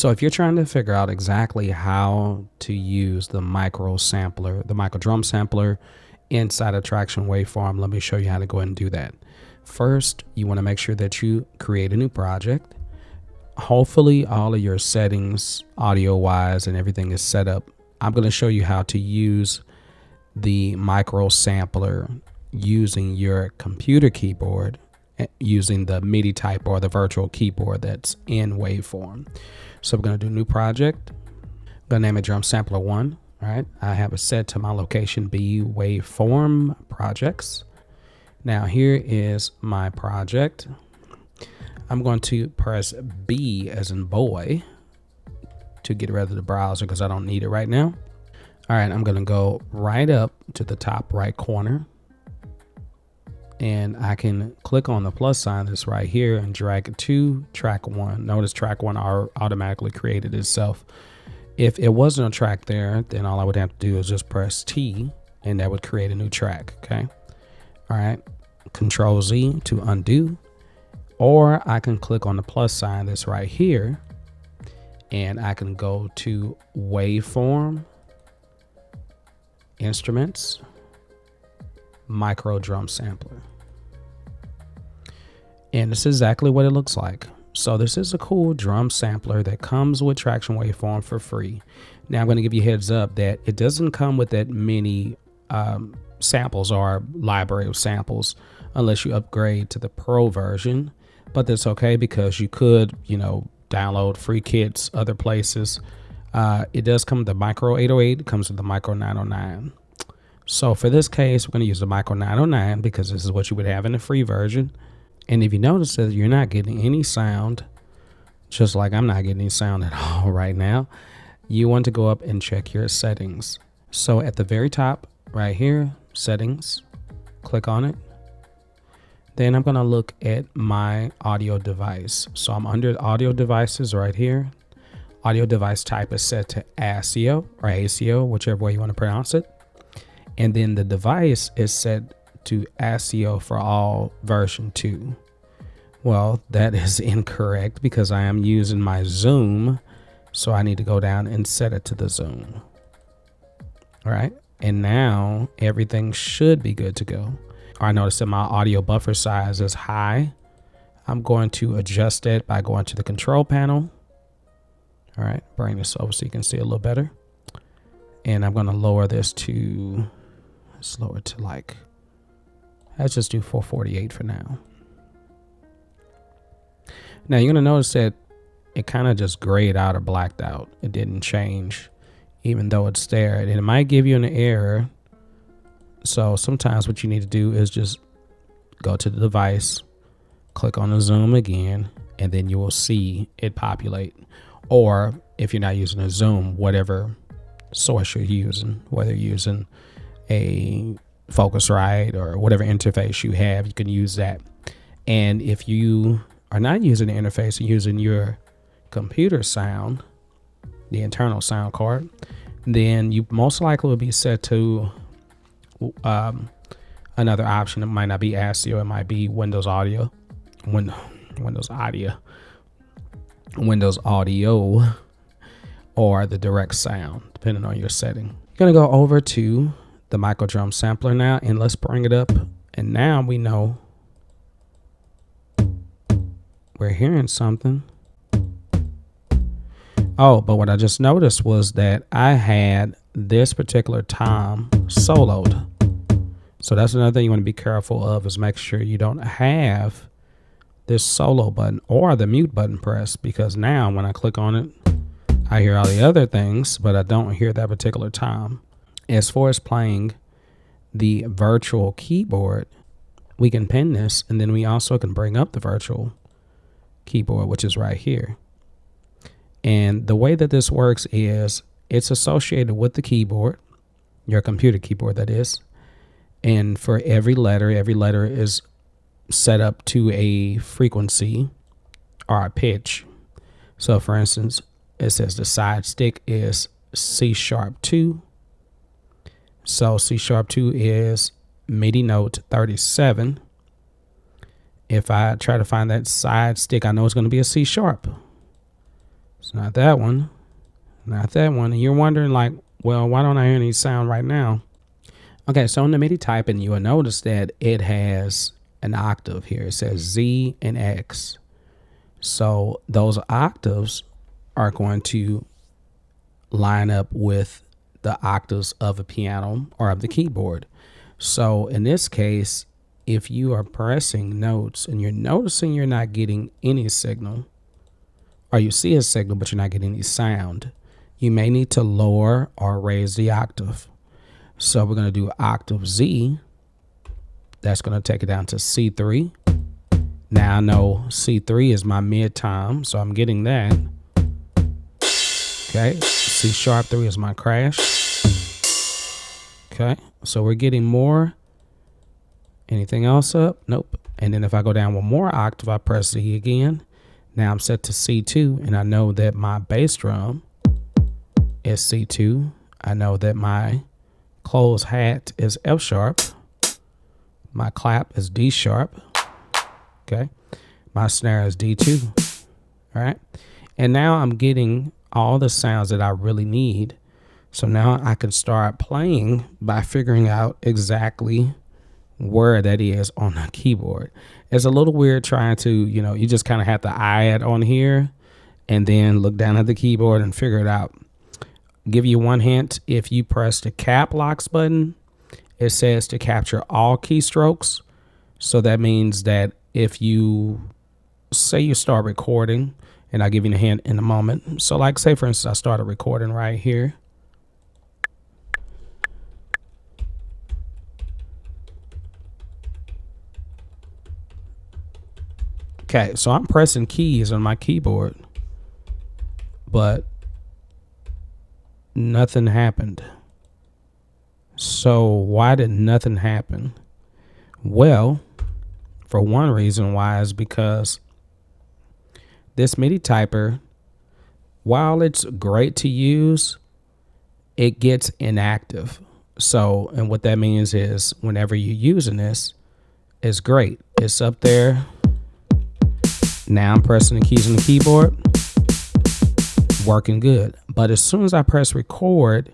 So if you're trying to figure out exactly how to use the micro sampler, the micro drum sampler inside a Tracktion Waveform, let me show you how to go ahead and do that. First, you want to make sure that you create a new project. Hopefully all of your settings, audio wise, and everything is set up. I'm going to show you how to use the micro sampler using your computer keyboard, using the MIDI type or the virtual keyboard that's in Waveform. So we're going to do new project. I'm going to name it Drum Sampler 1. All right. I have it set to my location B Waveform projects. Now here is my project. I'm going to press B as in boy to get rid of the browser because I don't need it right now. All right, I'm going to go right up to the top right corner, and I can click on the plus sign that's right here and drag it to track 1. Notice track 1 automatically created itself. If it wasn't a track there, then all I would have to do is just press T and that would create a new track. Okay. All right. Control Z to undo, or I can click on the plus sign that's right here and I can go to Waveform, Instruments, Micro Drum Sampler. And this is exactly what it looks like. So this is a cool drum sampler that comes with Tracktion Waveform for free. Now I'm going to give you a heads up that it doesn't come with that many samples or library of samples unless you upgrade to the Pro version. But that's okay because you could, download free kits other places. It does come with the Micro 808. It comes with the Micro 909. So for this case, we're going to use the Micro 909 because this is what you would have in the free version. And if you notice that you're not getting any sound, just like I'm not getting any sound at all right now, you want to go up and check your settings. So at the very top right here, settings, click on it. Then I'm going to look at my audio device. So I'm under audio devices right here. Audio device type is set to ASIO or ASIO, whichever way you want to pronounce it. And then the device is set to ASIO for all version 2. Well, that is incorrect because I am using my zoom. So I need to go down and set it to the zoom. All right. And now everything should be good to go. I notice that my audio buffer size is high. I'm going to adjust it by going to the control panel. All right, bring this over so you can see a little better. And I'm going to lower this to, let's lower it to let's just do 448 for now. Now you're going to notice that it kind of just grayed out or blacked out. It didn't change, even though it's there. And it might give you an error. So sometimes what you need to do is just go to the device, click on the zoom again, and then you will see it populate. Or if you're not using a zoom, whatever source you're using, whether you're using a Focusrite or whatever interface you have, you can use that. And if you are not using the interface and using your computer sound, the internal sound card, then you most likely will be set to another option. It might not be ASIO, it might be Windows Audio, Windows Audio, or the direct sound, depending on your setting. You're gonna go over to the micro drum sampler now, and let's bring it up. And now we know we're hearing something. Oh, but what I just noticed was that I had this particular tom soloed. So that's another thing you want to be careful of, is make sure you don't have this solo button or the mute button pressed, because now when I click on it, I hear all the other things, but I don't hear that particular tom. As far as playing the virtual keyboard, we can pin this, and then we also can bring up the virtual keyboard, which is right here. And the way that this works is it's associated with the keyboard, your computer keyboard that is. And for every letter is set up to a frequency or a pitch. So for instance, it says the side stick is C#2. So C#2 is MIDI note 37. If I try to find that side stick, I know it's going to be a C#. It's not that one. Not that one. And you're wondering like, well, why don't I hear any sound right now? Okay, so in the MIDI typing, you will notice that it has an octave here. It says Z and X. So those octaves are going to line up with the octaves of a piano or of the keyboard. So in this case, if you are pressing notes and you're noticing you're not getting any signal, or you see a signal but you're not getting any sound, you may need to lower or raise the octave. So we're going to do octave Z. That's going to take it down to C3. Now I know C3 is my mid time, so I'm getting that. Okay, C sharp 3 is my crash. Okay, so we're getting more. Anything else up? Nope. And then if I go down one more octave, I press Z again. Now I'm set to C2, and I know that my bass drum is C2. I know that my closed hat is F sharp. My clap is D sharp. Okay. My snare is D2. All right. And now I'm getting all the sounds that I really need. So now I can start playing by figuring out exactly where that is on the keyboard. It's a little weird trying to, you just kind of have to eye it on here and then look down at the keyboard and figure it out. Give you one hint. If you press the cap locks button, it says to capture all keystrokes. So that means that if you say you start recording, and I'll give you a hint in a moment. So like say for instance, I started recording right here. Okay, so I'm pressing keys on my keyboard, but nothing happened. So why did nothing happen? Well, for one reason why is because this MIDI typer, while it's great to use, it gets inactive. So, and what that means is whenever you're using this, it's great. It's up there. Now I'm pressing the keys on the keyboard, working good. But as soon as I press record,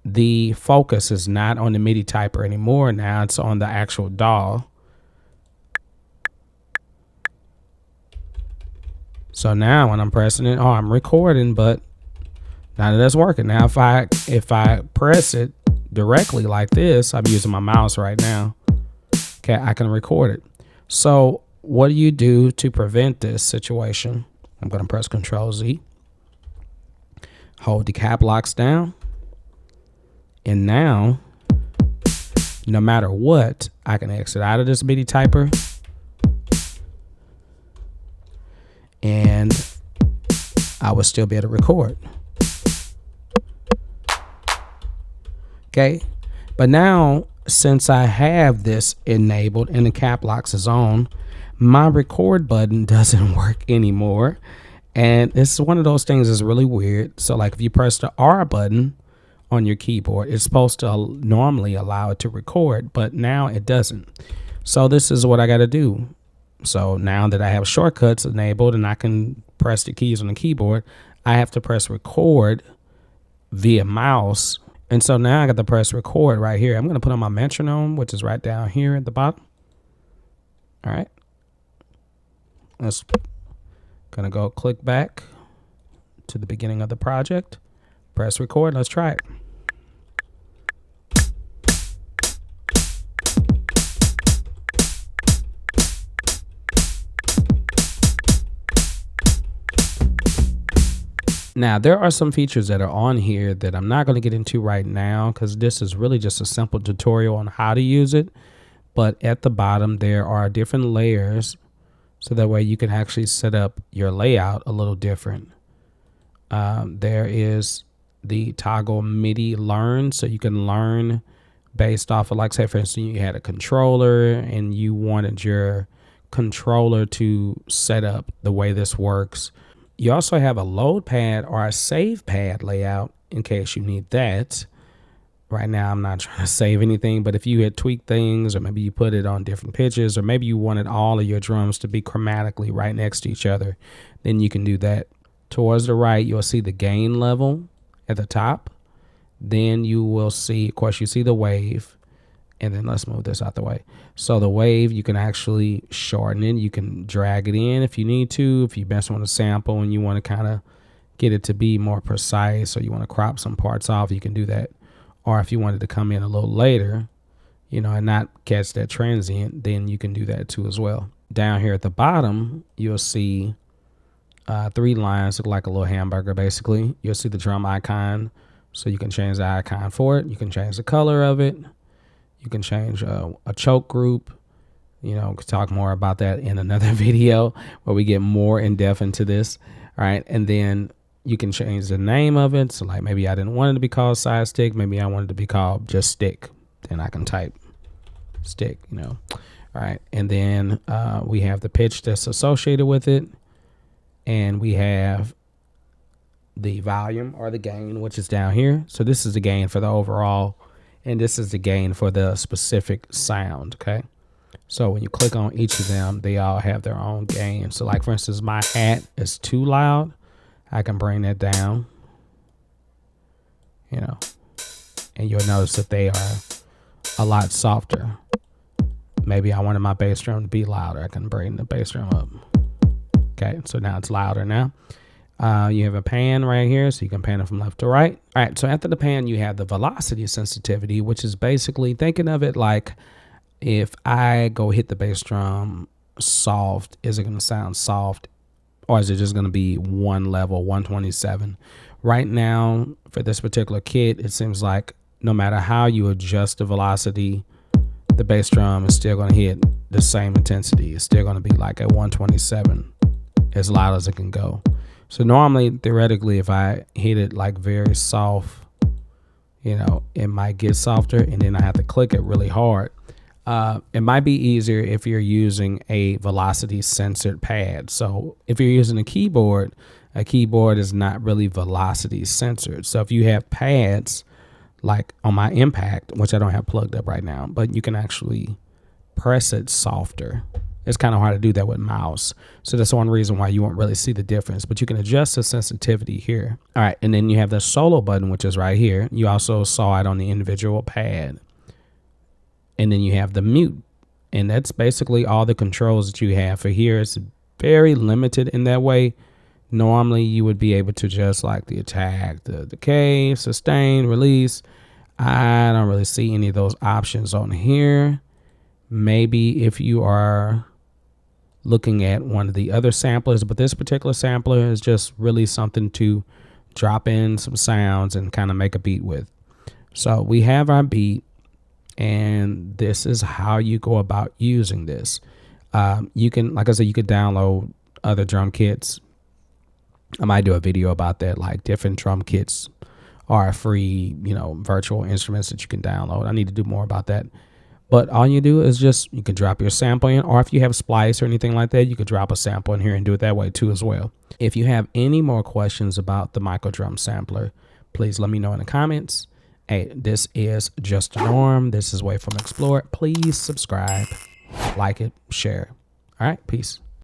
the focus is not on the MIDI typer anymore. Now it's on the actual DAW. So now when I'm pressing it, I'm recording, but now that's working. Now if I press it directly like this, I'm using my mouse right now. Okay, I can record it. So what do you do to prevent this situation? I'm going to press Control Z. Hold the cap locks down. And now, no matter what, I can exit out of this MIDI typer. And I would still be able to record. Okay. But now, since I have this enabled and the cap locks is on, my record button doesn't work anymore. And it's one of those things that's really weird. So like if you press the R button on your keyboard, it's supposed to normally allow it to record, but now it doesn't. So this is what I got to do. So now that I have shortcuts enabled and I can press the keys on the keyboard, I have to press record via mouse. And so now I got to press record right here. I'm going to put on my metronome, which is right down here at the bottom. All right. Let's gonna go click back to the beginning of the project, press record. Let's try it. Now, there are some features that are on here that I'm not going to get into right now because this is really just a simple tutorial on how to use it. But at the bottom, there are different layers. So that way you can actually set up your layout a little different. There is the toggle MIDI learn. So you can learn based off of, like, say, for instance, you had a controller and you wanted your controller to set up the way this works. You also have a load pad or a save pad layout in case you need that. Right now, I'm not trying to save anything, but if you had tweaked things or maybe you put it on different pitches or maybe you wanted all of your drums to be chromatically right next to each other, then you can do that. towards the right, you'll see the gain level at the top. Then you will see, of course, you see the wave. And then let's move this out the way. So the wave, you can actually shorten it. You can drag it in if you need to. If you mess with a sample and you want to kind of get it to be more precise, or you want to crop some parts off, you can do that. Or if you wanted to come in a little later, you know, and not catch that transient, then you can do that too as well. Down here at the bottom, you'll see 3 lines, look like a little hamburger basically. You'll see the drum icon. So you can change the icon for it. You can change the color of it. You can change a choke group. You know, could talk more about that in another video where we get more in depth into this. All right. And then you can change the name of it. So like maybe I didn't want it to be called side stick. Maybe I wanted it to be called just stick. Then I can type stick, you know. All right. And then we have the pitch that's associated with it. And we have the volume or the gain, which is down here. So this is the gain for the overall. And this is the gain for the specific sound, okay? So when you click on each of them, they all have their own gain. So like, for instance, my hat is too loud. I can bring that down, you know, and you'll notice that they are a lot softer. Maybe I wanted my bass drum to be louder. I can bring the bass drum up. Okay, so now it's louder now. You have a pan right here, so you can pan it from left to right. All right, so after the pan, you have the velocity sensitivity, which is basically thinking of it like if I go hit the bass drum soft, is it going to sound soft, or is it just going to be one level, 127? Right now, for this particular kit, it seems like no matter how you adjust the velocity, the bass drum is still going to hit the same intensity. It's still going to be like at 127, as loud as it can go. So normally, theoretically, if I hit it like very soft, you know, it might get softer, and then I have to click it really hard. It might be easier if you're using a velocity censored pad. So if you're using a keyboard is not really velocity censored. So if you have pads like on my Impact, which I don't have plugged up right now, but you can actually press it softer. It's kind of hard to do that with mouse. So that's one reason why you won't really see the difference, but you can adjust the sensitivity here. All right. And then you have the solo button, which is right here. You also saw it on the individual pad. And then you have the mute. And that's basically all the controls that you have for here. It's very limited in that way. Normally you would be able to just like the attack, the decay, sustain, release. I don't really see any of those options on here. Maybe if you are looking at one of the other samplers, but this particular sampler is just really something to drop in some sounds and kind of make a beat with. So we have our beat, and this is how you go about using this. You can, like I said, you could download other drum kits. I might do a video about that, like different drum kits are free, you know, virtual instruments that you can download. I need to do more about that. But all you do is just, you can drop your sample in, or if you have Splice or anything like that, you could drop a sample in here and do it that way too as well. If you have any more questions about the micro drum sampler, please let me know in the comments. Hey, this is Just a Norm. This is Waveform Explorer. Please subscribe, like it, share. All right, peace.